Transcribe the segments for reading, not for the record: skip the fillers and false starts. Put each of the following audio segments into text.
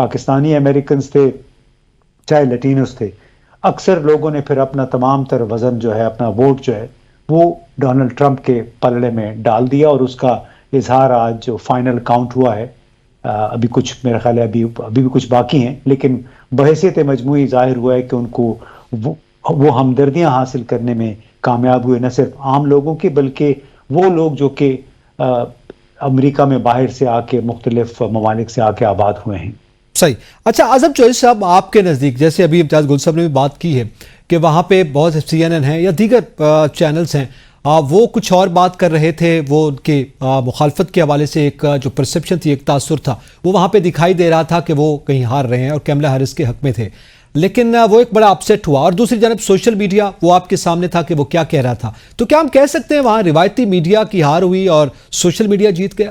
Pakistani Americans تھے چاہے لٹینوز تھے، اکثر لوگوں نے پھر اپنا تمام تر وزن جو ہے، اپنا ووٹ جو ہے وہ ڈونلڈ ٹرمپ کے پلڑے میں ڈال دیا، اور اس کا اظہار آج جو فائنل کاؤنٹ ہوا ہے، ابھی کچھ میرا خیال ہے ابھی بھی کچھ باقی ہیں، لیکن بحیثیت مجموعی ظاہر ہوا ہے کہ ان کو وہ ہمدردیاں حاصل کرنے میں کامیاب ہوئے، نہ صرف عام لوگوں کے بلکہ وہ لوگ جو کہ امریکہ میں باہر سے آ کے مختلف ممالک سے آ کے آباد ہوئے ہیں۔ صحیح۔ اچھا اعظم چوہدری صاحب، آپ کے نزدیک جیسے ابھی امتیاز گل صاحب نے بھی بات کی ہے کہ وہاں پہ بہت سے CNN ہیں یا دیگر چینلز ہیں، وہ کچھ اور بات کر رہے تھے، وہ ان کے مخالفت کے حوالے سے ایک جو پرسپشن تھی، ایک تاثر تھا، وہ وہاں پہ دکھائی دے رہا تھا کہ وہ کہیں ہار رہے ہیں اور کیملا ہیرس کے حق میں تھے، لیکن وہ ایک بڑا اپسیٹ ہوا۔ اور دوسری جانب سوشل میڈیا وہ آپ کے سامنے تھا کہ وہ کیا کہہ رہا تھا، تو کیا ہم کہہ سکتے ہیں وہاں روایتی میڈیا کی ہار ہوئی اور سوشل میڈیا جیت گیا؟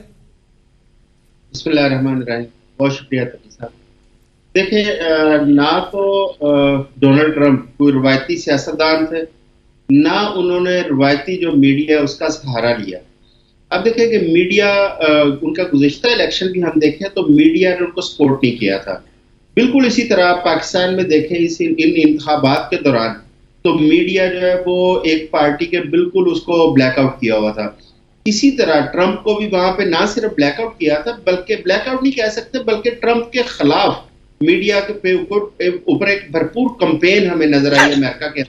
بسم اللہ الرحمن الرحیم، بہت شکریہ تقی صاحب۔ دیکھیں، نہ تو ڈونلڈ ٹرمپ کوئی روایتی سیاستدان تھے، نہ انہوں نے روایتی جو میڈیا ہے اس کا سہارا لیا۔ اب دیکھیں کہ میڈیا، ان کا گزشتہ الیکشن بھی ہم دیکھیں تو میڈیا نے ان کو سپورٹ نہیں کیا تھا۔ بالکل اسی طرح پاکستان میں دیکھیں ان انتخابات کے دوران تو میڈیا جو ہے وہ ایک پارٹی کے بالکل اس کو بلیک آؤٹ کیا ہوا تھا۔ اسی طرح ٹرمپ کو بھی وہاں پہ نہ صرف بلیک آؤٹ کیا تھا، بلکہ بلیک آؤٹ نہیں کہہ سکتے، بلکہ ٹرمپ کے خلاف میڈیا کے اوپر ایک بھرپور کمپین ہمیں نظر آئی امریکہ کے۔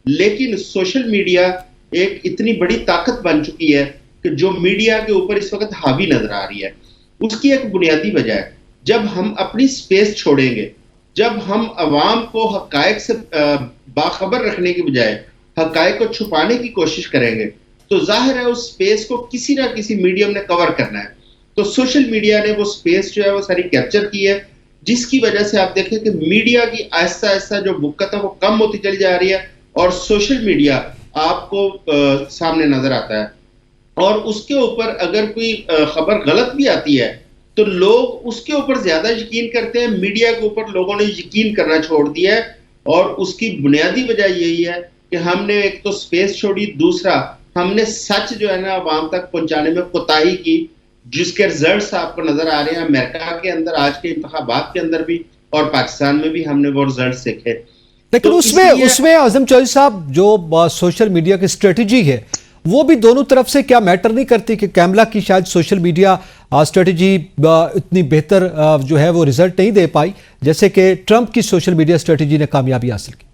لیکن سوشل میڈیا ایک اتنی بڑی طاقت بن چکی ہے کہ جو میڈیا کے اوپر اس وقت حاوی نظر آ رہی ہے، اس کی ایک بنیادی وجہ ہے جب ہم اپنی سپیس چھوڑیں گے، جب ہم عوام کو حقائق سے باخبر رکھنے کی بجائے حقائق کو چھپانے کی کوشش کریں گے، تو ظاہر ہے اس سپیس کو کسی نہ کسی میڈیم نے کور کرنا ہے۔ تو سوشل میڈیا نے وہ سپیس جو ہے وہ ساری کیپچر کی ہے، جس کی وجہ سے آپ دیکھیں کہ میڈیا کی آہستہ آہستہ جو وقت ہے وہ کم ہوتی چلی جا رہی ہے، اور سوشل میڈیا آپ کو سامنے نظر آتا ہے، اور اس کے اوپر اگر کوئی خبر غلط بھی آتی ہے تو لوگ اس کے اوپر زیادہ یقین کرتے ہیں، میڈیا کے اوپر لوگوں نے یقین کرنا چھوڑ دیا ہے، اور اس کی بنیادی وجہ یہی ہے کہ ہم نے ایک تو سپیس چھوڑی، دوسرا ہم نے سچ جو ہے نا عوام تک پہنچانے میں کوتاہی کی، جس کے رزلٹس آپ کو نظر آ رہے ہیں امریکہ کے اندر آج کے انتخابات کے اندر بھی، اور پاکستان میں بھی ہم نے وہ رزلٹس دیکھے۔ لیکن اس میں اعظم چوہدری صاحب جو سوشل میڈیا کی اسٹریٹجی ہے وہ بھی دونوں طرف سے کیا میٹر نہیں کرتی کہ کیملا کی شاید سوشل میڈیا اسٹریٹجی اتنی بہتر جو ہے وہ رزلٹ نہیں دے پائی جیسے کہ ٹرمپ کی سوشل میڈیا اسٹریٹجی نے کامیابی حاصل کی؟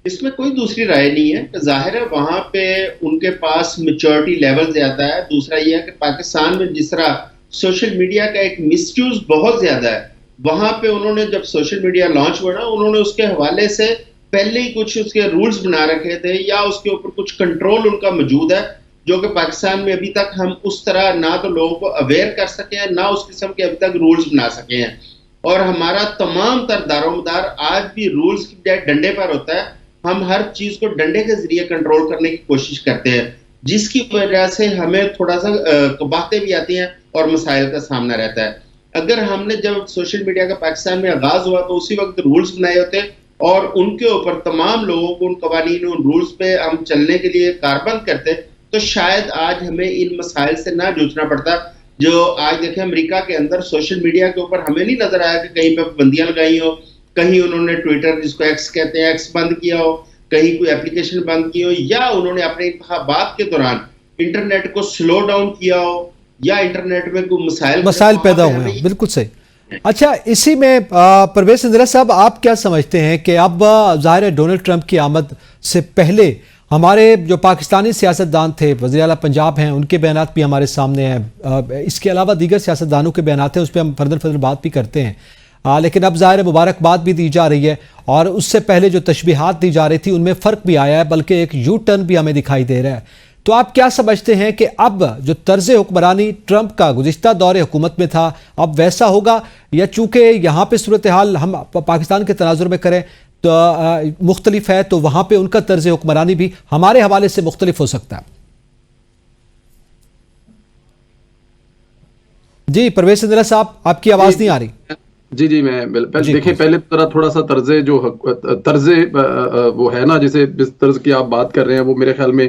اس میں کوئی دوسری رائے نہیں ہے، ظاہر ہے وہاں پہ ان کے پاس میچورٹی لیول زیادہ ہے۔ دوسرا یہ ہے کہ پاکستان میں جس طرح سوشل میڈیا کا ایک مس یوز بہت زیادہ ہے، وہاں پہ انہوں نے جب سوشل میڈیا لانچ ہوا نا، انہوں نے اس کے حوالے سے پہلے ہی کچھ اس کے رولز بنا رکھے تھے، یا اس کے اوپر کچھ کنٹرول ان کا موجود ہے، جو کہ پاکستان میں ابھی تک ہم اس طرح نہ تو لوگوں کو اویئر کر سکے ہیں، نہ اس قسم کے ابھی تک رولز بنا سکے ہیں۔ اور ہمارا تمام تر دار و مدار آج بھی رولز کی بجائے ڈنڈے پر ہوتا ہے، ہم ہر چیز کو ڈنڈے کے ذریعے کنٹرول کرنے کی کوشش کرتے ہیں، جس کی وجہ سے ہمیں تھوڑا سا باتیں بھی آتی ہیں اور مسائل کا سامنا رہتا ہے۔ اگر ہم نے جب سوشل میڈیا کا پاکستان میں آغاز ہوا تو اسی وقت رولز بنائے ہوتے اور ان کے اوپر تمام لوگوں کو ان قوانین ان رولز پہ ہم چلنے کے لیے کاربند کرتے، تو شاید آج ہمیں ان مسائل سے نہ جوجھنا پڑتا جو آج دیکھیں امریکہ کے اندر سوشل میڈیا کے اوپر ہمیں نہیں نظر آیا کہ کہیں پہ پابندیاں لگائی ہو، کہیں انہوں نے ٹویٹر جس کو ایکس کہتے ہیں ایکس بند کیا ہو، کہیں کوئی اپلیکیشن بند کی ہو، یا انہوں نے اپنے انتخابات کے دوران انٹرنیٹ کو سلو ڈاؤن کیا ہو، یا انٹرنیٹ میں کوئی مسائل پیدا ہوئے ہیں۔ بالکل صحیح۔ اچھا، اسی میں پرویز اندرا صاحب آپ کیا سمجھتے ہیں کہ اب ظاہر ہے ڈونلڈ ٹرمپ کی آمد سے پہلے ہمارے جو پاکستانی سیاستدان تھے، وزیر اعلیٰ پنجاب ہیں، ان کے بیانات بھی ہمارے سامنے ہیں، اس کے علاوہ دیگر سیاستدانوں کے بیانات ہیں، اس پہ ہم فردر بات بھی کرتے ہیں، لیکن اب ظاہر مبارکباد بھی دی جا رہی ہے، اور اس سے پہلے جو تشبیہات دی جا رہی تھی ان میں فرق بھی آیا ہے، بلکہ ایک یو ٹرن بھی ہمیں دکھائی دے رہا ہے۔ تو آپ کیا سمجھتے ہیں کہ اب جو طرز حکمرانی ٹرمپ کا گزشتہ دور حکومت میں تھا اب ویسا ہوگا، یا چونکہ یہاں پہ صورتحال ہم پاکستان کے تناظر میں کریں تو مختلف ہے، تو وہاں پہ ان کا طرز حکمرانی بھی ہمارے حوالے سے مختلف ہو سکتا ہے؟ جی پرویز اندرا صاحب، آپ کی آواز نہیں آ رہی۔ جی میں دیکھیں پہلے تھوڑا سا طرز وہ ہے نا، جسے جس طرز کی آپ بات کر رہے ہیں وہ میرے خیال میں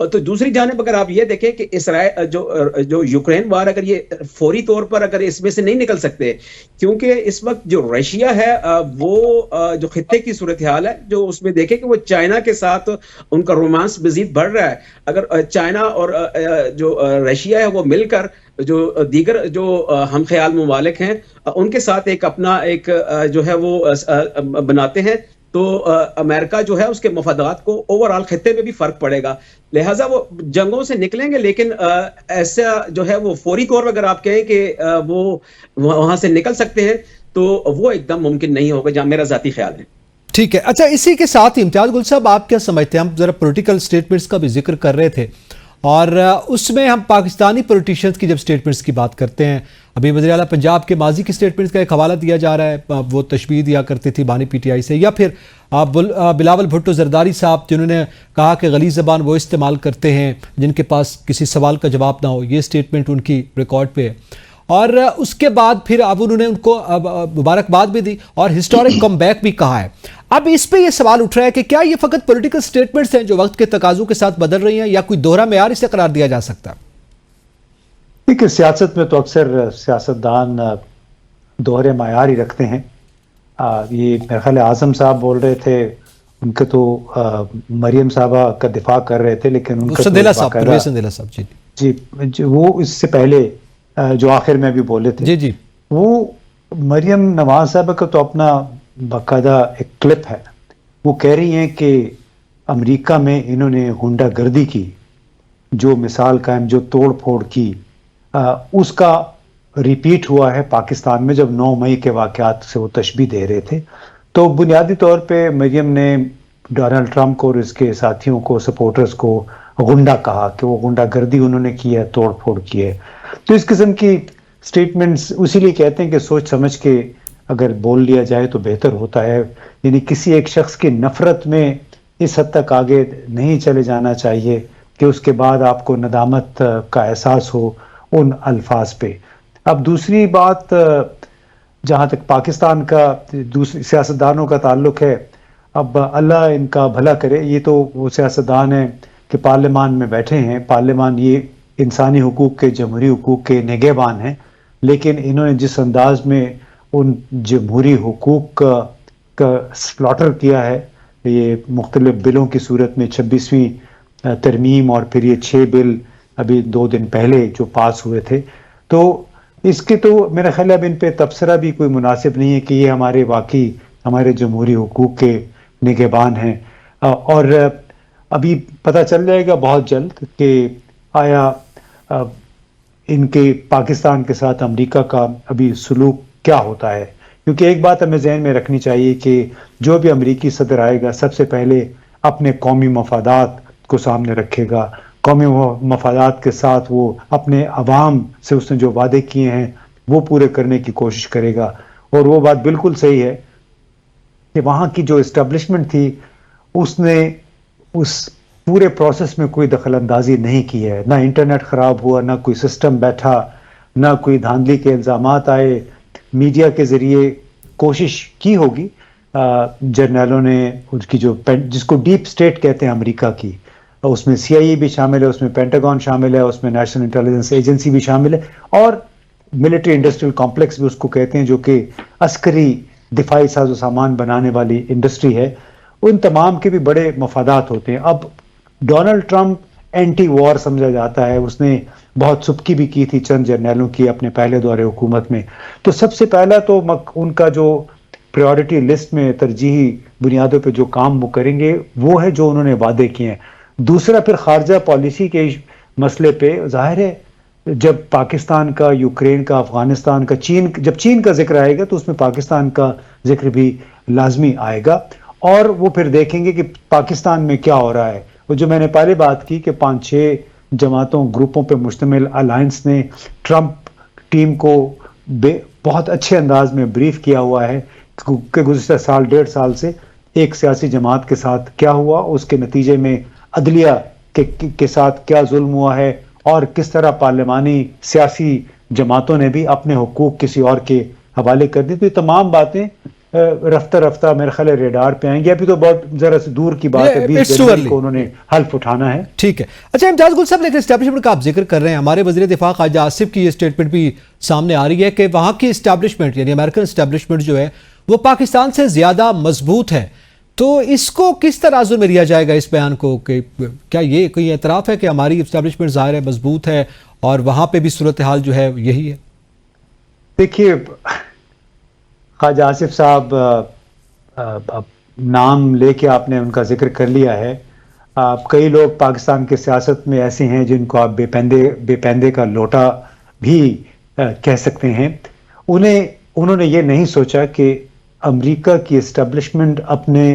تو دوسری جانب اگر آپ یہ دیکھیں کہ اسرائیل جو یوکرین وار اگر یہ فوری طور پر اگر اس میں سے نہیں نکل سکتے، کیونکہ اس وقت جو رشیا ہے وہ جو خطے کی صورتحال ہے جو اس میں دیکھیں کہ وہ چائنا کے ساتھ ان کا رومانس مزید بڑھ رہا ہے. اگر چائنا اور جو رشیا ہے وہ مل کر جو دیگر جو ہم خیال ممالک ہیں ان کے ساتھ ایک اپنا ایک جو ہے وہ بناتے ہیں، تو امریکہ جو ہے اس کے مفادات کو اوورآل خطے میں بھی فرق پڑے گا. لہٰذا وہ جنگوں سے نکلیں گے، لیکن ایسا جو ہے وہ فوری طور پر اگر آپ کہیں کہ وہ وہاں سے نکل سکتے ہیں تو وہ ایک دم ممکن نہیں ہوگا، جہاں میرا ذاتی خیال ہے. ٹھیک ہے. اچھا، اسی کے ساتھ امتیاز گل صاحب آپ کیا سمجھتے ہیں؟ ہم ذرا پولیٹیکل سٹیٹمنٹس کا بھی ذکر کر رہے تھے، اور اس میں ہم پاکستانی پولیٹیشینز کی جب سٹیٹمنٹس کی بات کرتے ہیں، ابھی وزیر اعلیٰ پنجاب کے ماضی کی سٹیٹمنٹس کا ایک حوالہ دیا جا رہا ہے، وہ تشبیہ دیا کرتی تھی بانی پی ٹی آئی سے، یا پھر بلاول بھٹو زرداری صاحب جنہوں نے کہا کہ غلیظ زبان وہ استعمال کرتے ہیں جن کے پاس کسی سوال کا جواب نہ ہو، یہ سٹیٹمنٹ ان کی ریکارڈ پہ ہے. اور اس کے بعد پھر اب انہوں نے ان کو مبارکباد بھی دی اور ہسٹورک کم بیک بھی کہا ہے. اب اس پہ یہ سوال اٹھ رہا ہے کہ کیا یہ فقط پولیٹیکل سٹیٹمنٹس ہیں جو وقت کے تقاضوں کے ساتھ بدل رہی ہیں، یا کوئی دوہرا معیار اسے قرار دیا جا سکتا ہے؟ دیکھیے، سیاست میں تو اکثر سیاستدان دوہرے معیار ہی رکھتے ہیں. یہ میرے خیال اعظم صاحب بول رہے تھے، ان کے تو مریم صاحبہ کا دفاع کر رہے تھے، لیکن ان کا جی وہ اس سے پہلے جو آخر میں بھی بولے تھے، جی وہ مریم نواز صاحبہ کا تو اپنا باقاعدہ ایک کلپ ہے. وہ کہہ رہی ہیں کہ امریکہ میں انہوں نے غنڈہ گردی کی، جو مثال قائم، جو توڑ پھوڑ کی، اس کا ریپیٹ ہوا ہے پاکستان میں جب 9 مئی کے واقعات سے وہ تشبیہ دے رہے تھے. تو بنیادی طور پہ مریم نے ڈونلڈ ٹرمپ کو اور اس کے ساتھیوں کو، سپورٹرز کو غنڈہ کہا کہ وہ غنڈہ گردی انہوں نے کی ہے، توڑ پھوڑ کی ہے. تو اس قسم کی سٹیٹمنٹس اسی لیے کہتے ہیں کہ سوچ سمجھ کے اگر بول لیا جائے تو بہتر ہوتا ہے. یعنی کسی ایک شخص کی نفرت میں اس حد تک آگے نہیں چلے جانا چاہیے کہ اس کے بعد آپ کو ندامت کا احساس ہو ان الفاظ پہ. اب دوسری بات، جہاں تک پاکستان کا دوسری سیاستدانوں کا تعلق ہے، اب اللہ ان کا بھلا کرے. یہ تو وہ سیاستدان ہیں کہ پارلیمان میں بیٹھے ہیں، پارلیمان یہ انسانی حقوق کے، جمہوری حقوق کے نگہبان ہیں، لیکن انہوں نے جس انداز میں ان جمہوری حقوق کا سلوٹر کیا ہے، یہ مختلف بلوں کی صورت میں 26ویں ترمیم اور پھر یہ 6 بل ابھی 2 دن پہلے جو پاس ہوئے تھے، تو اس کے تو میرا خیال ہے اب ان پہ تبصرہ بھی کوئی مناسب نہیں ہے کہ یہ ہمارے جمہوری حقوق کے نگہبان ہیں. اور ابھی پتہ چل جائے گا بہت جلد کہ آیا ان کے پاکستان کے ساتھ امریکہ کا ابھی سلوک کیا ہوتا ہے. کیونکہ ایک بات ہمیں ذہن میں رکھنی چاہیے کہ جو بھی امریکی صدر آئے گا سب سے پہلے اپنے قومی مفادات کو سامنے رکھے گا. قومی مفادات کے ساتھ وہ اپنے عوام سے اس نے جو وعدے کیے ہیں وہ پورے کرنے کی کوشش کرے گا. اور وہ بات بالکل صحیح ہے کہ وہاں کی جو اسٹیبلشمنٹ تھی اس نے اس پورے پروسیس میں کوئی دخل اندازی نہیں کی ہے. نہ انٹرنیٹ خراب ہوا، نہ کوئی سسٹم بیٹھا، نہ کوئی دھاندلی کے الزامات آئے. میڈیا کے ذریعے کوشش کی ہوگی جرنیلوں نے، اس کی جو جس کو ڈیپ سٹیٹ کہتے ہیں امریکہ کی، اس میں CIA بھی شامل ہے، اس میں پینٹاگون شامل ہے، اس میں نیشنل انٹیلیجنس ایجنسی بھی شامل ہے، اور ملٹری انڈسٹریل کمپلیکس بھی اس کو کہتے ہیں، جو کہ عسکری دفاعی ساز و سامان بنانے والی انڈسٹری ہے. ان تمام کے بھی بڑے مفادات ہوتے ہیں. اب ڈونلڈ ٹرمپ اینٹی وار سمجھا جاتا ہے، اس نے بہت سبکی بھی کی تھی چند جرنیلوں کی اپنے پہلے دور حکومت میں. تو سب سے پہلا تو ان کا جو پریورٹی لسٹ میں ترجیحی بنیادوں پہ جو کام وہ کریں گے وہ ہے جو انہوں نے وعدے کیے ہیں. دوسرا پھر خارجہ پالیسی کے مسئلے پہ ظاہر ہے جب پاکستان کا، یوکرین کا، افغانستان کا، جب چین کا ذکر آئے گا تو اس میں پاکستان کا ذکر بھی لازمی آئے گا. اور وہ پھر دیکھیں گے کہ پاکستان میں کیا ہو رہا ہے. وہ جو میں نے پہلے بات کی کہ 5-6 جماعتوں، گروپوں پہ مشتمل الائنس نے ٹرمپ ٹیم کو بہت اچھے انداز میں بریف کیا ہوا ہے کہ گزشتہ سال 1.5 سال سے ایک سیاسی جماعت کے ساتھ کیا ہوا، اس کے نتیجے میں عدلیہ کے ساتھ کیا ظلم ہوا ہے، اور کس طرح پارلیمانی سیاسی جماعتوں نے بھی اپنے حقوق کسی اور کے حوالے کر دی. تو یہ تمام باتیں رفتہ رفتہ میرے خیال ہے ریڈار پہ آئیں گے. ابھی تو بہت ذرا سے دور کی بات ہے, 20 جنوری کو انہوں نے حلف اٹھانا ہے. ٹھیک ہے. اچھا امتیاز گل صاحب, لیکن اسٹیبلشمنٹ کا آپ ذکر کر رہے ہیں, ہمارے وزیر دفاع خواجہ آصف کی یہ اسٹیٹمنٹ بھی سامنے آ رہی ہے کہ وہاں کی اسٹیبلشمنٹ یعنی امریکن اسٹیبلشمنٹ جو ہے وہ پاکستان سے زیادہ مضبوط ہے. تو اس کو کس ترازو میں لیا جائے گا اس بیان کو, کہ کیا یہ کوئی اعتراف ہے کہ ہماری اسٹیبلشمنٹ ظاہر ہے مضبوط ہے اور وہاں پہ بھی صورتحال جو ہے یہی ہے؟ دیکھیے خواجہ آصف صاحب نام لے کے آپ نے ان کا ذکر کر لیا ہے. کئی لوگ پاکستان کے سیاست میں ایسے ہیں جن کو آپ بے پیندے کا لوٹا بھی کہہ سکتے ہیں. انہوں نے یہ نہیں سوچا کہ امریکہ کی اسٹیبلشمنٹ اپنے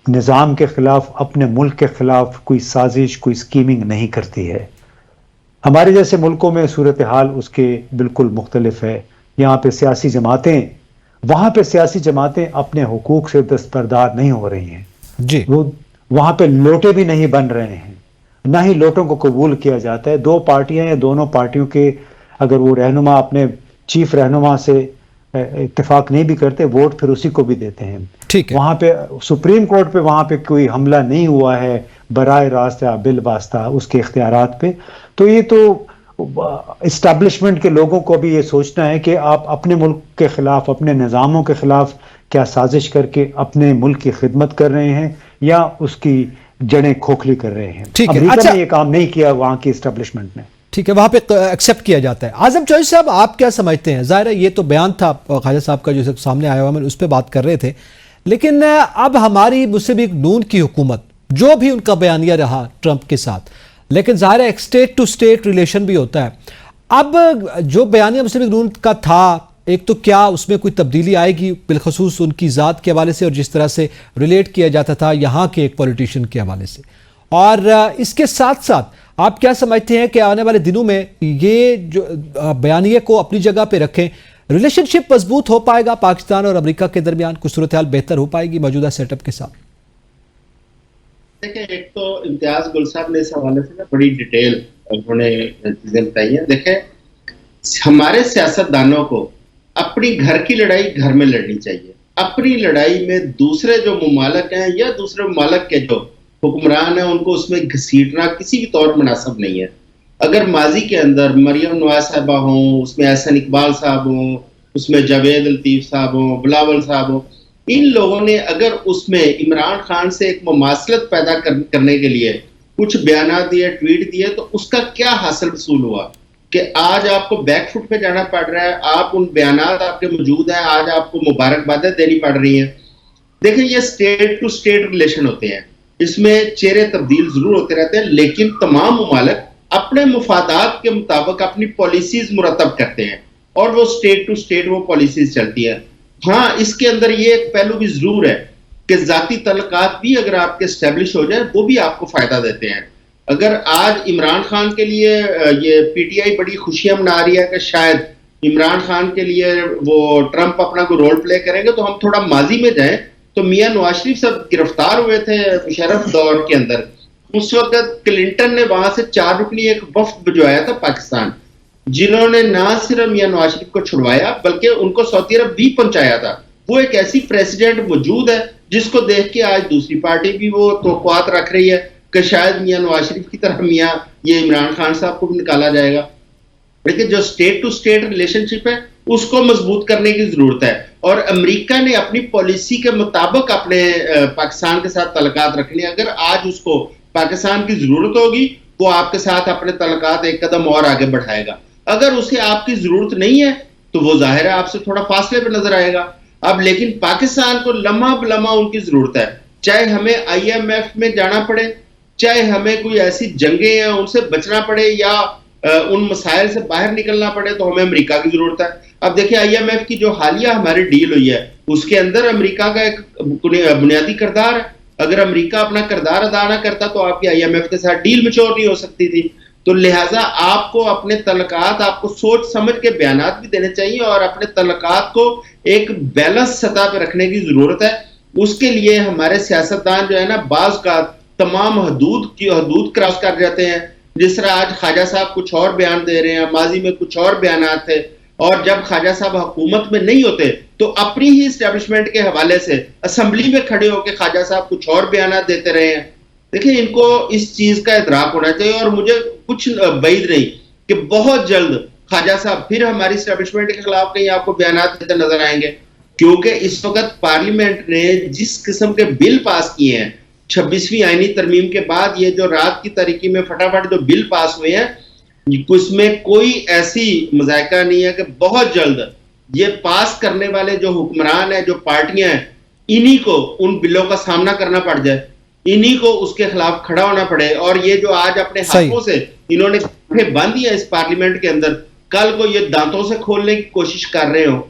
نظام کے خلاف, اپنے ملک کے خلاف کوئی سازش, کوئی اسکیمنگ نہیں کرتی ہے. ہمارے جیسے ملکوں میں صورتحال اس کے بالکل مختلف ہے. یہاں پہ سیاسی جماعتیں, وہاں پہ سیاسی جماعتیں اپنے حقوق سے دستبردار نہیں ہو رہی ہیں جی. وہ وہاں پہ لوٹے بھی نہیں بن رہے ہیں, نہ ہی لوٹوں کو قبول کیا جاتا ہے. دو پارٹیاں ہیں, دونوں پارٹیوں کے اگر وہ رہنما اپنے چیف رہنما سے اتفاق نہیں بھی کرتے, ووٹ پھر اسی کو بھی دیتے ہیں. ٹھیک ہے. وہاں پہ سپریم کورٹ پہ وہاں پہ کوئی حملہ نہیں ہوا ہے براہ راست یا بالواسطہ اس کے اختیارات پہ. تو یہ تو اسٹیبلشمنٹ کے لوگوں کو بھی یہ سوچنا ہے کہ آپ اپنے ملک کے خلاف, اپنے نظاموں کے خلاف کیا سازش کر کے اپنے ملک کی خدمت کر رہے ہیں یا اس کی جڑیں کھوکھلی کر رہے ہیں. امریکہ نے یہ کام نہیں کیا وہاں کی اسٹیبلشمنٹ نے. ٹھیک ہے, وہاں پہ ایکسیپٹ کیا جاتا ہے. اعظم چوہدری صاحب آپ کیا سمجھتے ہیں؟ ظاہر ہے یہ تو بیان تھا خواجہ صاحب کا جو سامنے آیا ہوا, ہم اس پہ بات کر رہے تھے, لیکن اب ہماری مسلم لیگ نون کی حکومت جو بھی ان کا بیانیہ رہا ٹرمپ کے ساتھ, لیکن ظاہر ہے ایک اسٹیٹ ٹو اسٹیٹ ریلیشن بھی ہوتا ہے. اب جو بیانیہ مسلم لیگ نون کا تھا, ایک تو کیا اس میں کوئی تبدیلی آئے گی بالخصوص ان کی ذات کے حوالے سے اور جس طرح سے ریلیٹ کیا جاتا تھا یہاں کے ایک پولیٹیشین کے حوالے سے, اور اس کے ساتھ ساتھ آپ کیا سمجھتے ہیں کہ آنے والے دنوں میں یہ جو بیانیے کو اپنی جگہ پہ رکھیں, ریلیشن شپ مضبوط ہو پائے گا پاکستان اور امریکہ کے درمیان, کچھ صورتحال بہتر ہو پائے گی موجودہ سیٹ اپ کے ساتھ؟ دیکھیں, ایک تو امتیاز گل صاحب نے اس حوالے سے بڑی ڈیٹیل انہوں نے چیزیں بتائی ہیں. دیکھیں, ہمارے سیاست دانوں کو اپنی گھر کی لڑائی گھر میں لڑنی چاہیے. اپنی لڑائی میں دوسرے جو ممالک ہیں یا دوسرے ممالک کے جو حکمران ہیں ان کو اس میں گھسیٹنا کسی بھی طور مناسب نہیں ہے. اگر ماضی کے اندر مریم نواز صاحبہ ہوں, اس میں احسن اقبال صاحب ہوں, اس میں جاوید لطیف صاحب ہوں, بلاول صاحب ہوں, ان لوگوں نے اگر اس میں عمران خان سے ایک مماثلت پیدا کرنے کے لیے کچھ بیانات دیے, ٹویٹ دیے, تو اس کا کیا حاصل وصول ہوا کہ آج آپ کو بیک فٹ پہ جانا پڑ رہا ہے. آپ ان بیانات آپ کے موجود ہیں, آج آپ کو مبارکبادیں دینی پڑ رہی ہیں. دیکھیں, یہ اسٹیٹ ٹو اسٹیٹ ریلیشن ہوتے ہیں, اس میں چہرے تبدیل ضرور ہوتے رہتے ہیں, لیکن تمام ممالک اپنے مفادات کے مطابق اپنی پالیسیز مرتب کرتے ہیں اور وہ اسٹیٹ ٹو اسٹیٹ وہ پالیسیز چلتی ہیں. ہاں, اس کے اندر یہ ایک پہلو بھی ضرور ہے کہ ذاتی تعلقات بھی اگر آپ کے اسٹیبلش ہو جائیں وہ بھی آپ کو فائدہ دیتے ہیں. اگر آج عمران خان کے لیے یہ پی ٹی آئی بڑی خوشیاں منا رہی ہے کہ شاید عمران خان کے لیے وہ ٹرمپ اپنا کوئی رول پلے کریں گے, تو ہم تھوڑا ماضی میں جائیں تو میاں نواز شریف صاحب گرفتار ہوئے تھے مشرف دور کے اندر. اس وقت کلنٹن نے وہاں سے 4 رکنی ایک وفد بھجوایا تھا پاکستان, جنہوں نے نہ صرف میاں نواز شریف کو چھڑوایا بلکہ ان کو سعودی عرب بھی پہنچایا تھا. وہ ایک ایسی پریسیڈنٹ موجود ہے جس کو دیکھ کے آج دوسری پارٹی بھی وہ توقعات رکھ رہی ہے کہ شاید میاں نواز شریف کی طرح میاں یہ عمران خان صاحب کو بھی نکالا جائے گا. لیکن جو اسٹیٹ ٹو اسٹیٹ ریلیشن شپ ہے اس کو مضبوط کرنے کی ضرورت ہے, اور امریکہ نے اپنی پالیسی کے مطابق اپنے پاکستان کے ساتھ تعلقات رکھنے. اگر آج اس کو پاکستان کی ضرورت ہوگی وہ آپ کے ساتھ اپنے تعلقات ایک قدم اور آگے بڑھائے گا. اگر اسے آپ کی ضرورت نہیں ہے تو وہ ظاہر ہے آپ سے تھوڑا فاصلے پہ نظر آئے گا. اب لیکن پاکستان کو لمحہ بلمحہ ان کی ضرورت ہے, چاہے ہمیں آئی ایم ایف میں جانا پڑے, چاہے ہمیں کوئی ایسی جنگیں ہیں ان سے بچنا پڑے یا ان مسائل سے باہر نکلنا پڑے, تو ہمیں امریکہ کی ضرورت ہے. اب دیکھیں, آئی ایم ایف کی جو حالیہ ہماری ڈیل ہوئی ہے اس کے اندر امریکہ کا ایک بنیادی کردار ہے. اگر امریکہ اپنا کردار ادا نہ کرتا تو آپ کی آئی ایم ایف کے ساتھ ڈیل میچور نہیں ہو سکتی تھی. تو لہٰذا آپ کو اپنے تعلقات, آپ کو سوچ سمجھ کے بیانات بھی دینے چاہیے اور اپنے تعلقات کو ایک بیلنس سطح پہ رکھنے کی ضرورت ہے. اس کے لیے ہمارے سیاستدان جو ہے نا بعض کا تمام حدود کراس کر جاتے ہیں. جس طرح آج خواجہ صاحب کچھ اور بیان دے رہے ہیں, ماضی میں کچھ اور بیانات تھے. اور جب خواجہ صاحب حکومت میں نہیں ہوتے تو اپنی ہی اسٹیبلشمنٹ کے حوالے سے اسمبلی میں کھڑے ہو کے خواجہ صاحب کچھ اور بیانات دیتے رہے ہیں. دیکھیں ان کو اس چیز کا ادراک ہونا چاہیے, اور مجھے کچھ بعید نہیں کہ بہت جلد خواجہ صاحب پھر ہماری اسٹیبلشمنٹ کے خلاف کہیں آپ کو بیانات دیتے نظر آئیں گے, کیونکہ اس وقت پارلیمنٹ نے جس قسم کے بل پاس کیے ہیں 26ویں آئینی ترمیم کے بعد, یہ جو رات کی تاریکی میں فٹافٹ جو بل پاس ہوئے ہیں, اس میں کوئی ایسی مذائقہ نہیں ہے کہ بہت جلد یہ پاس کرنے والے جو حکمران ہیں, جو پارٹیاں ہیں, انہی کو ان بلوں کا سامنا کرنا پڑ جائے, انہی کو اس کے خلاف کھڑا ہونا پڑے. اور یہ جو آج اپنے ہاتھوں سے انہوں نے باندھ دیا اس پارلیمنٹ کے اندر, کل کو یہ دانتوں سے کھولنے کی کوشش کر رہے ہوں.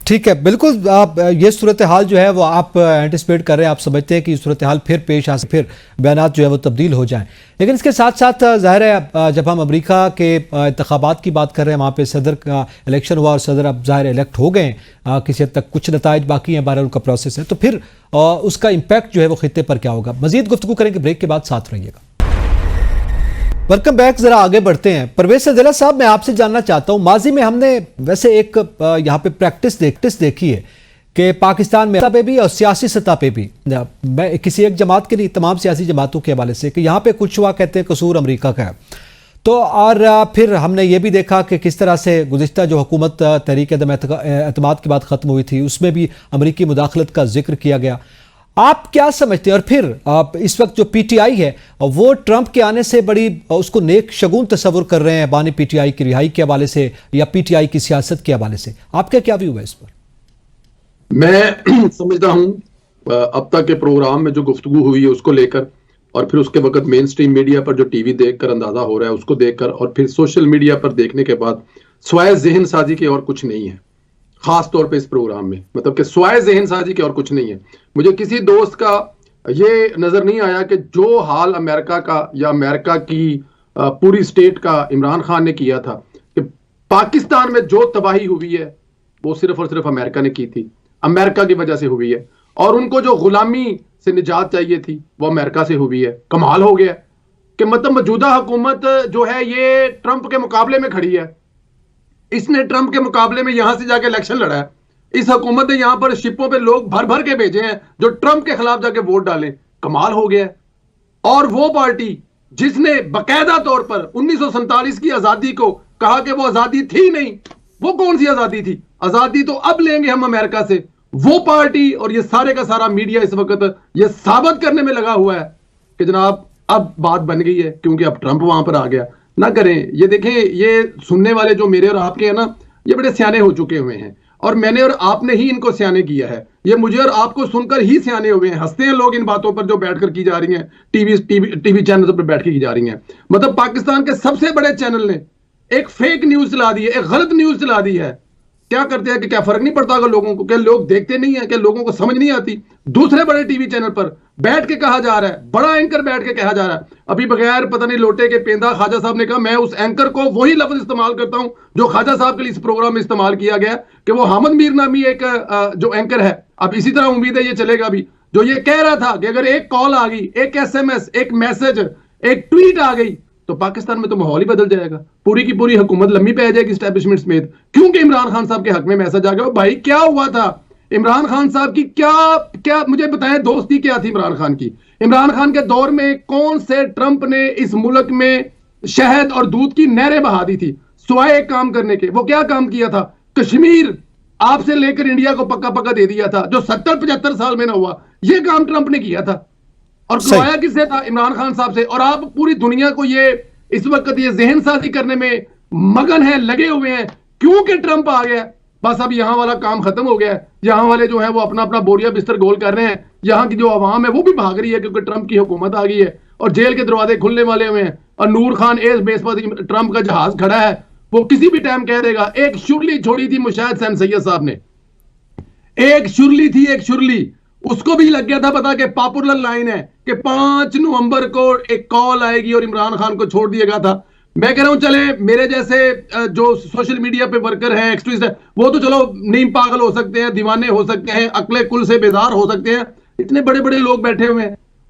ٹھیک ہے, بالکل آپ یہ صورتحال جو ہے وہ آپ اینٹیسپیٹ کر رہے ہیں, آپ سمجھتے ہیں کہ یہ صورتحال پھر پیش آ پھر بیانات جو ہے وہ تبدیل ہو جائیں. لیکن اس کے ساتھ ساتھ ظاہر ہے جب ہم امریکہ کے انتخابات کی بات کر رہے ہیں, وہاں پہ صدر کا الیکشن ہوا اور صدر اب ظاہر الیکٹ ہو گئے ہیں, کسی حد تک کچھ نتائج باقی ہیں, بہرحال کا پروسیس ہے, تو پھر اس کا امپیکٹ جو ہے وہ خطے پر کیا ہوگا. مزید گفتگو کریں گے, بریک کے بعد ساتھ رہیے گا. Welcome back. ذرا آگے بڑھتے ہیں. پرویز سدیلہ صاحب, میں آپ سے جاننا چاہتا ہوں, ماضی میں ہم نے ویسے ایک یہاں پہ پریکٹس دیکھی ہے کہ پاکستان میں سطح پہ بھی اور سیاسی سطح پہ بھی, میں کسی ایک جماعت کے نہیں تمام سیاسی جماعتوں کے حوالے سے, کہ یہاں پہ کچھ ہوا کہتے ہیں قصور امریکہ کا ہے. تو اور پھر ہم نے یہ بھی دیکھا کہ کس طرح سے گزشتہ جو حکومت تحریک عدم اعتماد کے بعد ختم ہوئی تھی, اس میں بھی امریکی مداخلت کا ذکر کیا گیا. آپ کیا سمجھتے ہیں, اور پھر اس وقت جو پی ٹی آئی ہے وہ ٹرمپ کے آنے سے بڑی اس کو نیک شگون تصور کر رہے ہیں بانی پی ٹی آئی کی رہائی کے حوالے سے یا پی ٹی آئی کی سیاست کے حوالے سے, آپ کا کیا ویو ہے اس پر؟ میں سمجھتا ہوں اب تک کے پروگرام میں جو گفتگو ہوئی ہے اس کو لے کر, اور پھر اس کے وقت مین سٹریم میڈیا پر جو ٹی وی دیکھ کر اندازہ ہو رہا ہے اس کو دیکھ کر, اور پھر سوشل میڈیا پر دیکھنے کے بعد, سوائے ذہن سازی کے اور کچھ نہیں ہے. خاص طور پہ اس پروگرام میں مطلب کہ سوائے ذہن سازی کے اور کچھ نہیں ہے. مجھے کسی دوست کا یہ نظر نہیں آیا کہ جو حال امریکہ کا یا امریکہ کی پوری سٹیٹ کا عمران خان نے کیا تھا, کہ پاکستان میں جو تباہی ہوئی ہے وہ صرف اور صرف امریکہ نے کی تھی, امریکہ کی وجہ سے ہوئی ہے, اور ان کو جو غلامی سے نجات چاہیے تھی وہ امریکہ سے ہوئی ہے. کمال ہو گیا کہ مطلب موجودہ حکومت جو ہے یہ ٹرمپ کے مقابلے میں کھڑی ہے. اس نے ٹرمپ کے مقابلے میں یہاں سے جا کے الیکشن لڑا ہے. اس حکومت نے یہاں پر شپوں پہ لوگ بھر بھر کے بھیجے ہیں جو ٹرمپ کے خلاف جا کے ووٹ ڈالیں. کمال ہو گیا. اور وہ پارٹی جس نے باقاعدہ طور پر 1947 کی آزادی کو کہا کہ وہ آزادی تھی نہیں, وہ کون سی آزادی تھی؟ آزادی تو اب لیں گے ہم امریکہ سے. وہ پارٹی اور یہ سارے کا سارا میڈیا اس وقت یہ ثابت کرنے میں لگا ہوا ہے کہ جناب اب بات بن گئی ہے, کیونکہ اب ٹرمپ وہاں پر آ گیا. نہ کریں یہ, دیکھیں یہ سننے والے جو میرے اور آپ کے ہیں نا, یہ بڑے سیانے ہو چکے ہوئے ہیں, اور میں نے اور آپ نے ہی ان کو سیانے کیا ہے. یہ مجھے اور آپ کو سن کر ہی سیانے ہوئے ہیں. ہنستے ہیں لوگ ان باتوں پر جو بیٹھ کر کی جا رہی ہیں ٹی وی چینل پر بیٹھ کے کی جا رہی ہیں. مطلب پاکستان کے سب سے بڑے چینل نے ایک فیک نیوز چلا دی ہے, ایک غلط نیوز چلا دی ہے. کیا کرتے ہیں کہ کیا فرق نہیں پڑتا اگر لوگوں کو, کہ لوگ دیکھتے نہیں ہیں, کہ لوگوں کو سمجھ نہیں آتی. دوسرے بڑے ٹی وی چینل پر بیٹھ کے کہا جا رہا ہے, بڑا اینکر بیٹھ کے کہا جا رہا ہے, ابھی بغیر پتہ نہیں لوٹے کے پیندا خواجہ صاحب نے کہا میں اس اینکر کو وہی لفظ استعمال کرتا ہوں جو خواجہ صاحب کے لیے اس پروگرام میں استعمال کیا گیا, کہ وہ حامد میر نامی ایک جو اینکر ہے. اب اسی طرح امید ہے یہ چلے گا بھی, جو یہ کہہ رہا تھا کہ اگر ایک کال آ گئی, ایک ایس ایم ایس, ایک میسج, ایک ٹویٹ آ گئی تو پاکستان میں تو ماحول ہی بدل جائے گا, پوری کی پوری حکومت لمبی پہ آ جائے گی اسٹیبلشمنٹ سمیت. کیونکہ عمران خان صاحب کے حق میں میسج آ گیا. بھائی کیا ہوا تھا عمران خان صاحب کی, کیا مجھے بتائیں دوستی کیا تھی عمران خان کی؟ عمران خان کے دور میں کون سے ٹرمپ نے اس ملک میں شہد اور دودھ کی نہریں بہا دی تھی سوائے ایک کام کرنے کے؟ وہ کیا کام کیا تھا؟ کشمیر آپ سے لے کر انڈیا کو پکا پکا دے دیا تھا, جو 70-75 سال میں نہ ہوا. یہ کام ٹرمپ نے کیا تھا, اور کروایا کس سے تھا؟ عمران خان صاحب سے. اور آپ پوری دنیا کو یہ اس وقت یہ ذہن سازی کرنے میں مگن ہیں, لگے ہوئے ہیں کیونکہ ٹرمپ آ گیا. بس اب یہاں والا کام ختم ہو گیا ہے. یہاں والے جو ہیں وہ اپنا اپنا بوریا بستر گول کر رہے ہیں. یہاں کی جو عوام ہے وہ بھی بھاگ رہی ہے کیونکہ ٹرمپ کی حکومت آ گئی ہے, اور جیل کے دروازے کھلنے والے ہوئے ہیں. اور نور خان ایئر بیس پر ٹرمپ کا جہاز کھڑا ہے, وہ کسی بھی ٹائم کہہ دے گا. ایک شرلی چھوڑی تھی مشاہد حسین سید صاحب نے, ایک شرلی تھی, ایک شرلی, اس کو بھی لگ گیا تھا پتا کہ پاپولر لائن ہے کہ 5 نومبر کو ایک کال آئے گی اور عمران خان کو چھوڑ دیا گیا تھا. میں کہہ رہا ہوں چلے میرے جیسے جو سوشل میڈیا پہ ورکر ہیں, ایکسٹریسٹ ہیں, وہ تو چلو نیم پاگل ہو سکتے ہیں, دیوانے ہو سکتے ہیں, عقل کل سے بیزار ہو سکتے ہیں. اتنے بڑے بڑے لوگ بیٹھے ہوئے ہیں,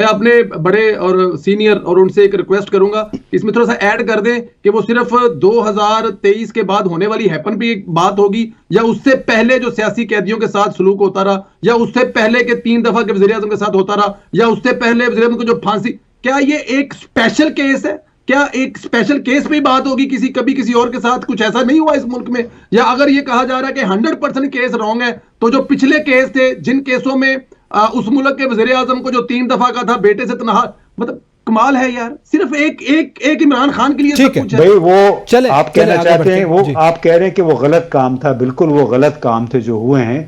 میں اپنے بڑے اور سینئر اور ان سے ایک ریکویسٹ کروں گا اس میں تھوڑا سا ایڈ کر دیں کہ وہ صرف 2023 کے بعد ہونے والی ہیپن پہ ایک بات ہوگی یا اس سے پہلے جو سیاسی قیدیوں کے ساتھ سلوک ہوتا رہا یا اس سے پہلے کے 3 دفعہ کے وزیر اعظم کے ساتھ ہوتا رہا یا اس سے پہلے وزیر اعظم کو جو پھانسی، کیا یہ ایک اسپیشل کیس ہے؟ کیا ایک اسپیشل کیس پہ بات ہوگی کبھی کسی اور کے ساتھ؟ کچھ ایسا نہیں ہوا اس ملک میں؟ یا اگر یہ کہا جا رہا ہے کہ 100% کیس رانگ ہے تو جو پچھلے کیس تھے جن کیسوں میں اس ملک کے وزیر اعظم کو جو 3 دفعہ کا تھا بیٹے سے تنہا، مطلب کمال ہے یار، صرف ایک عمران خان کے لیے سب کچھ ہے بھائی وہ آپ کہنا چاہتے ہیں، وہ آپ کہہ رہے ہیں کہ وہ غلط کام تھا، بالکل وہ غلط کام تھے جو ہوئے ہیں،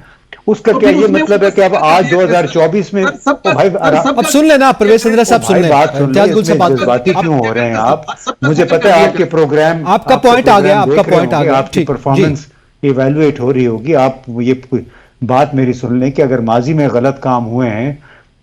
اس کا کیا یہ مطلب ہے کہ اب آج 2024 میں اب سن لینا پرویز اندرا صاحب، سن لیں، امتیاز گل سے بات جذباتی کیوں ہو رہے ہیں آپ؟ مجھے پتہ ہے آپ کے پروگرام، آپ کا پوائنٹ آ گیا، آپ کا پوائنٹ آ گیا، آپ کی پرفارمنس ایویلویٹ ہو رہی ہوگی، آپ یہ بات میری سن لیں کہ اگر ماضی میں غلط کام ہوئے ہیں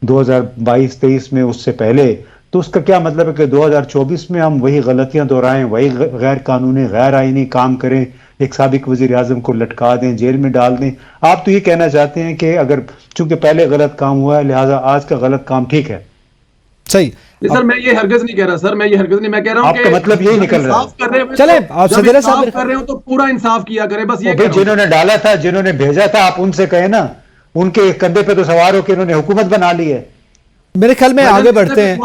2022-23 میں اس سے پہلے، تو اس کا کیا مطلب ہے کہ 2024 میں ہم وہی غلطیاں دہرائیں، وہی غیر قانونی غیر آئینی کام کریں، ایک سابق وزیر اعظم کو لٹکا دیں، جیل میں ڈال دیں؟ آپ تو یہ کہنا چاہتے ہیں کہ اگر چونکہ پہلے غلط کام ہوا ہے لہٰذا آج کا غلط کام ٹھیک ہے؟ صحیح سر، میں یہ ہرگز نہیں کہہ رہا سر، میں یہ ہرگز نہیں، میں کہہ رہا ہوں آپ کا مطلب یہی نکل رہا ہے؟ چلے آپ صدر صاحب کر رہے ہو تو پورا انصاف کیا کریں، بس یہ جنہوں نے ڈالا تھا، جنہوں نے بھیجا تھا، آپ ان سے کہیں نا، ان کے کندھے پہ تو سوار ہو کے انہوں نے حکومت بنا لی ہے۔ میرے خیال میں آگے بڑھتے ہیں،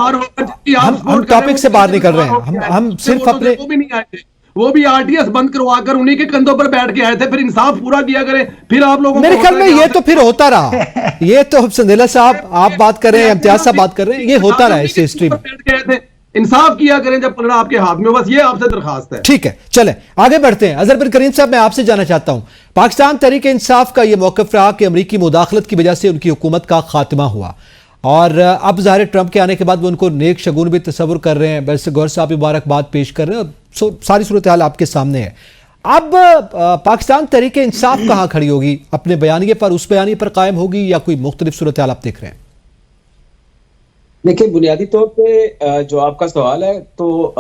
ہم ٹاپک سے باہر نہیں کر رہے ہیں، ہم صرف اپنے وہ بھی آر ٹی ایس بند کروا کر انہی کے کندھوں پر بیٹھ کے آئے تھے، پھر انصاف پورا کیا کریں، پھر آپ لوگوں میرے خیال میں یہ تو پھر ہوتا رہا، یہ تو سندیلا صاحب آپ بات کر رہے ہیں، امتیاز صاحب بات کر رہے ہیں، یہ ہوتا رہا اس ہسٹری میں۔ انصاف کیا کریں جب پکڑا آپ کے ہاتھ میں، بس یہ آپ سے درخواست ہے۔ ٹھیک ہے، چلیں آگے بڑھتے ہیں۔ اظہر بن کریم صاحب، میں آپ سے جاننا چاہتا ہوں، پاکستان تحریک انصاف کا یہ موقف رہا کہ امریکی مداخلت کی وجہ سے ان کی حکومت کا خاتمہ ہوا، اور اب ظاہر ٹرمپ کے آنے کے بعد وہ ان کو نیک شگون بھی تصور کر رہے ہیں، بیرسٹر گوہر صاحب مبارکباد پیش کر رہے ہیں، ساری صورتحال آپ کے سامنے ہے۔ اب پاکستان تحریک انصاف کہاں کھڑی ہوگی؟ اپنے بیانیے پر، اس بیانیے پر قائم ہوگی یا کوئی مختلف صورتحال آپ دیکھ رہے ہیں؟ دیکھیں، بنیادی طور پہ جو آپ کا سوال ہے تو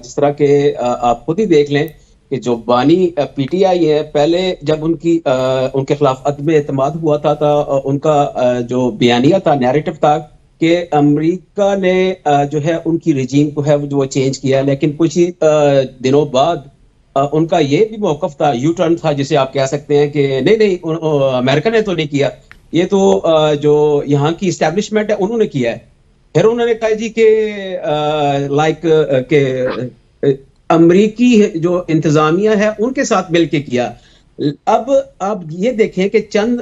جس طرح کہ آپ خود ہی دیکھ لیں کہ جو بانی پی ٹی آئی ہے، پہلے جب ان کے خلاف عدم اعتماد ہوا تھا ان کا جو بیانیہ تھا، نیریٹو تھا کہ امریکہ نے جو ہے ان کی رجیم کو ہے وہ چینج کیا، لیکن کچھ ہی دنوں بعد ان کا یہ بھی موقف تھا، یو ٹرن تھا جسے آپ کہہ سکتے ہیں کہ نہیں امریکہ نے تو نہیں کیا، یہ تو جو یہاں کی اسٹیبلشمنٹ ہے انہوں نے کیا ہے۔ پھر انہوں نے کہا جی کہ لائک کہ امریکی جو انتظامیہ ہے ان کے ساتھ مل کے کیا۔ اب آپ یہ دیکھیں کہ چند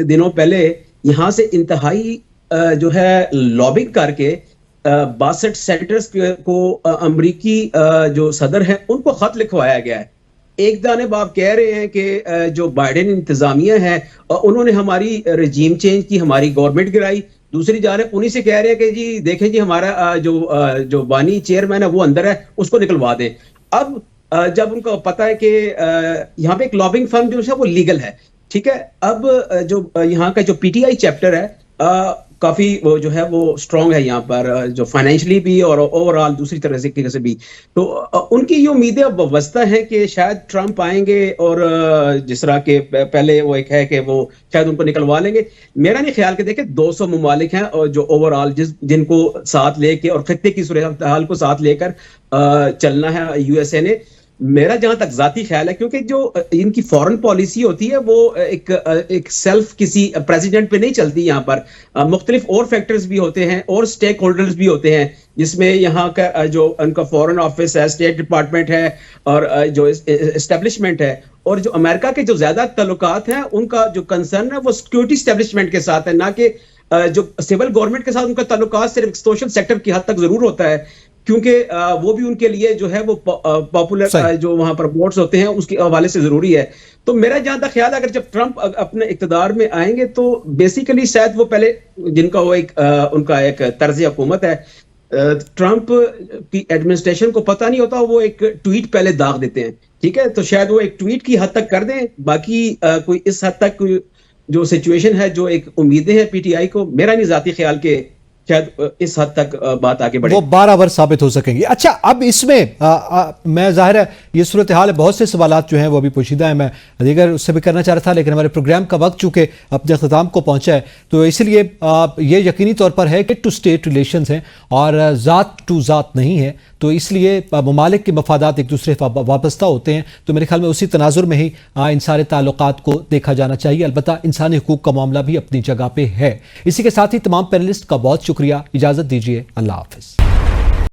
دنوں پہلے یہاں سے انتہائی جو ہے لابنگ کر کے 62 سینیٹرز کو امریکی جو صدر ہیں ان کو خط لکھوایا گیا ہے۔ ایک جانب آپ کہہ رہے ہیں کہ جو بائیڈن انتظامیہ ہے انہوں نے ہماری رجیم چینج کی، ہماری گورنمنٹ گرائی، دوسری جانب انہی سے کہہ رہے ہیں کہ جی دیکھیں جی ہمارا جو بانی چیئرمین ہے وہ اندر ہے، اس کو نکلوا دیں۔ اب جب ان کو پتا ہے کہ یہاں پہ ایک لابنگ فرم جو ہے وہ لیگل ہے، ٹھیک ہے، اب جو یہاں کا جو پی ٹی آئی چیپٹر ہے کافی جو ہے وہ اسٹرانگ ہے یہاں پر، جو فائنینشلی بھی اور اوور آل دوسری طرح سے بھی، تو ان کی یہ امیدیں اب وابستہ ہیں کہ شاید ٹرمپ آئیں گے اور جس طرح کہ پہلے وہ ایک ہے کہ وہ شاید ان کو نکلوا لیں گے۔ میرا نہیں خیال کہ دیکھیں 200 ممالک ہیں اور جو اوور آل جن کو ساتھ لے کے اور خطے کی صورتحال کو ساتھ لے کر چلنا ہے یو ایس اے نے۔ میرا جہاں تک ذاتی خیال ہے، کیونکہ جو ان کی فورن پالیسی ہوتی ہے وہ ایک سیلف کسی پریزیڈنٹ پہ نہیں چلتی، یہاں پر مختلف اور فیکٹرز بھی ہوتے ہیں اور سٹیک ہولڈرز بھی ہوتے ہیں، جس میں یہاں کا جو ان کا فورن آفس ہے، اسٹیٹ ڈپارٹمنٹ ہے اور جو اسٹیبلشمنٹ ہے، اور جو امریکہ کے جو زیادہ تعلقات ہیں ان کا جو کنسرن ہے وہ سیکورٹی اسٹیبلشمنٹ کے ساتھ ہے، نہ کہ جو سول گورنمنٹ کے ساتھ ان کا تعلقات صرف سوشل سیکٹر کی حد تک ضرور ہوتا ہے، کیونکہ وہ بھی ان کے لیے جو ہے وہ پاپولر جو وہاں پر ووٹس ہوتے ہیں اس کے حوالے سے ضروری ہے۔ تو میرا جہاں تک خیال ہے اگر جب ٹرمپ اپنے اقتدار میں آئیں گے تو بیسیکلی شاید وہ پہلے جن کا وہ ان کا ایک طرز حکومت ہے، ٹرمپ کی ایڈمنسٹریشن کو پتہ نہیں ہوتا، وہ ایک ٹویٹ پہلے داغ دیتے ہیں، ٹھیک ہے، تو شاید وہ ایک ٹویٹ کی حد تک کر دیں، باقی کوئی اس حد تک جو سچویشن ہے، جو ایک امیدیں ہیں پی ٹی آئی کو، میرا نہیں ذاتی خیال کہ شاید اس حد تک بات آگے بڑھے، وہ بارآور ثابت ہو سکیں گے. اچھا اب اس میں میں ظاہر ہے یہ صورتحال ہے، بہت سے سوالات جو ہیں وہ ابھی پوشیدہ ہیں، میں دیگر اس سے بھی کرنا چاہ رہا تھا، لیکن ہمارے پروگرام کا وقت چونکہ اپنے اختتام کو پہنچا ہے تو اس لیے یہ یقینی طور پر ہے کہ ٹو اسٹیٹ ریلیشنز ہیں اور ذات ٹو ذات نہیں ہے، تو اس لیے ممالک کے مفادات ایک دوسرے وابستہ ہوتے ہیں، تو میرے خیال میں اسی تناظر میں ہی ان سارے تعلقات کو دیکھا جانا چاہیے. البتہ انسانی حقوق کا معاملہ بھی اپنی جگہ پہ ہے. اسی کے ساتھ ہی تمام پینلسٹ کا بہت شکریہ. اجازت دیجیے. اللہ حافظ.